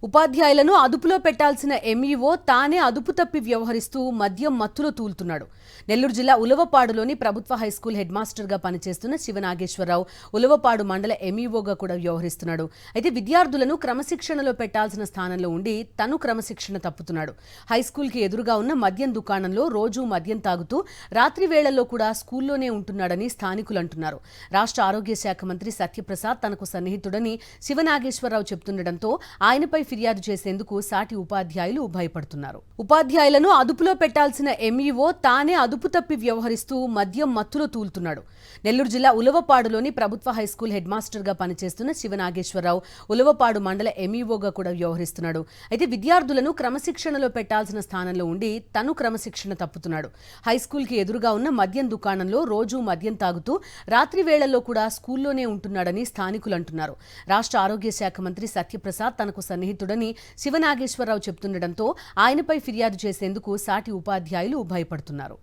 ఉపాధ్యాయులను అదుపులో పెట్టాల్సిన ఎంఈఓ తానే అదుపు తప్పి వ్యవహరిస్తూ మద్యం మత్తులో తూలుతున్నాడు. నెల్లూరు జిల్లా ఉలవపాడులోని ప్రభుత్వ హైస్కూల్ హెడ్ మాస్టర్గా పనిచేస్తున్న శివనాగేశ్వరరావు ఉలవపాడు మండల ఎంఈఓగా కూడా వ్యవహరిస్తున్నాడు. అయితే విద్యార్థులను క్రమశిక్షణలో పెట్టాల్సిన స్థానంలో ఉండి తను క్రమశిక్షణ తప్పుతున్నాడు. హైస్కూల్కి ఎదురుగా ఉన్న మద్యం దుకాణంలో రోజూ మద్యం తాగుతూ రాత్రి వేళల్లో కూడా స్కూల్లోనే ఉంటున్నాడని స్థానికులు అంటున్నారు. రాష్ట్ర ఆరోగ్య శాఖ మంత్రి సత్యప్రసాద్ తనకు సన్నిహితుడని శివనాగేశ్వరరావు చెబుతుండటంతో ఆయనపై ఫిర్యాదు చేసేందుకు సాటి ఉపాధ్యాయులు భయపడుతున్నారు. ఉపాధ్యాయులను అదుపులో పెట్టాల్సిన ఎంఈఓ తానే అదుపు తప్పి వ్యవహరిస్తూ మద్యం మత్తులో తూలుతున్నాడు. నెల్లూరు జిల్లా ఉలవపాడులోని ప్రభుత్వ హైస్కూల్ హెడ్ మాస్టర్గా పనిచేస్తున్న శివనాగేశ్వరరావు ఉలవపాడు మండల ఎంఈఓగా కూడా వ్యవహరిస్తున్నాడు. అయితే విద్యార్థులను క్రమశిక్షణలో పెట్టాల్సిన స్థానంలో ఉండి తను క్రమశిక్షణ తప్పుతున్నాడు. హైస్కూల్కి ఎదురుగా ఉన్న మద్యం దుకాణంలో రోజూ మద్యం తాగుతూ రాత్రి వేళల్లో కూడా స్కూల్లోనే ఉంటున్నాడని స్థానికులు అంటున్నారు. రాష్ట్ర ఆరోగ్య శాఖ మంత్రి సత్యప్రసాద్ తనకు సన్నిహితుడని శివనాగేశ్వరరావు చెబుతుండటంతో ఆయనపై ఫిర్యాదు చేసేందుకు సాటి ఉపాధ్యాయులు భయపడుతున్నారు.